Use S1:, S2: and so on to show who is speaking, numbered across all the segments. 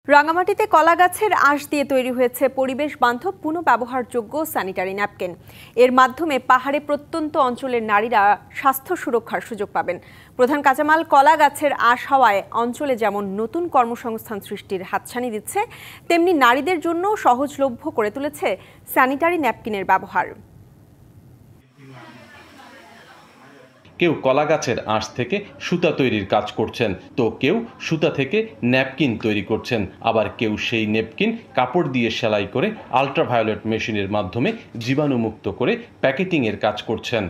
S1: রাঙামাটিতে কলা গাছের আঁশ দিয়ে তৈরি হয়েছে পরিবেশ বান্ধব পুনঃব্যবহারযোগ্য স্যানিটারি ন্যাপকিন। এর মাধ্যমে পাহাড়ে প্রত্যন্ত অঞ্চলের নারীরা স্বাস্থ্য সুরক্ষার সুযোগ পাবেন। প্রধান কাঁচামাল কলা গাছের আঁশ হওয়ায় অঞ্চলে যেমন নতুন কর্মসংস্থান সৃষ্টির হাতছানি দিচ্ছে, তেমনি নারীদের জন্য সহজলভ্য করে তুলেছে স্যানিটারি ন্যাপকিনের ব্যবহার।
S2: কেউ কলা গাছের আঁশ থেকে সুতা তৈরির কাজ করছেন, তো কেউ সুতা থেকে ন্যাপকিন তৈরি করছেন, আবার কেউ সেই ন্যাপকিন কাপড় দিয়ে সেলাই করে আল্ট্রাভায়োলেট মেশিনের মাধ্যমে জীবাণুমুক্ত করে প্যাকেটিংয়ের কাজ করছেন।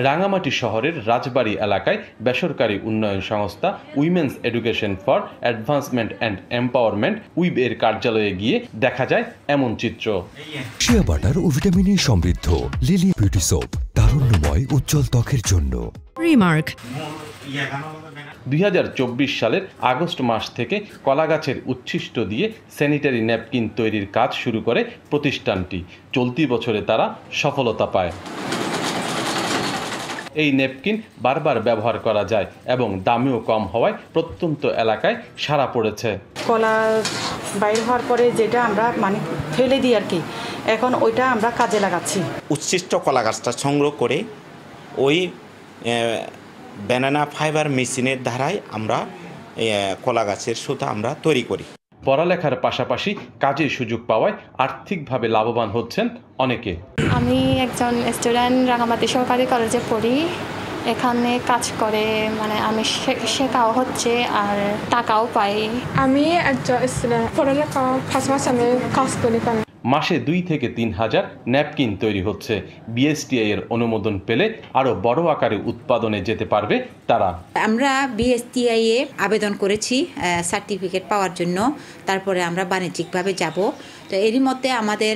S2: রাঙামাটি শহরের রাজবাড়ী এলাকায় বেসরকারি উন্নয়ন সংস্থা women's education for advancement and empowerment উইব এর কার্যালয়ে গিয়ে দেখা যায় এমন চিত্র।
S3: শিয়া বাটার ও ভিটামিন ই সমৃদ্ধ লিলি বিউটি সোপ, তারুণ্যময় উজ্জ্বল ত্বকের জন্য। রিমার্ক।
S2: 2024 সালের আগস্ট মাস থেকে কলা গাছের উচ্ছিষ্ট দিয়ে স্যানিটারি ন্যাপকিন তৈরির কাজ শুরু করে প্রতিষ্ঠানটি। চলতি বছরে তারা সফলতা পায়। এই ন্যাপকিন বারবার ব্যবহার করা যায় এবং দামেও কম হওয়ায় প্রত্যন্ত এলাকায় সাড়া পড়েছে।
S4: কলা বাইর হওয়ার পরে যেটা আমরা ফেলে দিই আর কি, এখন ওইটা আমরা কাজে লাগাচ্ছি।
S5: উচ্ছিষ্ট কলা গাছটা সংগ্রহ করে ওই ব্যানানা ফাইবার মেশিনের দ্বারাই আমরা কলা গাছের সুতা আমরা তৈরি করি।
S2: পড়ালেখার পাশাপাশি কাজের সুযোগ পাওয়ায় আর্থিকভাবে লাভবান হচ্ছেন অনেকে।
S6: আমি একজন স্টুডেন্ট, রাঙামাটি সরকারি কলেজে পড়ি। এখানে কাজ করে আমি শেখাও হচ্ছে আর টাকাও পাই।
S7: আমি একজন স্টুডেন্ট, পড়ালেখা পাশাপাশি আমি কাজ করি।
S2: মাসে 2 থেকে 3 হাজার ন্যাপকিন তৈরি হচ্ছে। বিএসটিআই এর অনুমোদন পেলে আরও বড় আকারে উৎপাদনে যেতে পারবে তারা।
S8: আমরা বিএসটিআই এ আবেদন করেছি সার্টিফিকেট পাওয়ার জন্য, তারপরে আমরা বাণিজ্যিকভাবে যাব। তো এরই মধ্যে আমাদের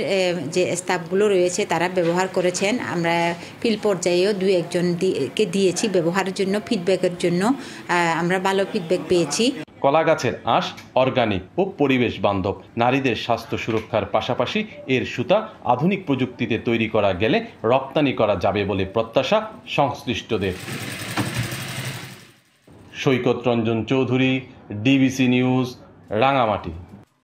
S8: যে স্টাফগুলো রয়েছে তারা ব্যবহার করেছেন। আমরা ফিল্ড পর্যায়েও 2-1জনকে দিয়েছি ব্যবহারের জন্য, ফিডব্যাকের জন্য। আমরা ভালো ফিডব্যাক পেয়েছি।
S2: কলা গাছের আঁশ অর্গানিক ও পরিবেশ বান্ধব। নারীদের স্বাস্থ্য সুরক্ষার পাশাপাশি এর সুতা আধুনিক প্রযুক্তিতে তৈরি করা গেলে রপ্তানি করা যাবে বলে প্রত্যাশা সংশ্লিষ্টদের। সৈকত রঞ্জন চৌধুরী, ডিবিসি নিউজ, রাঙামাটি।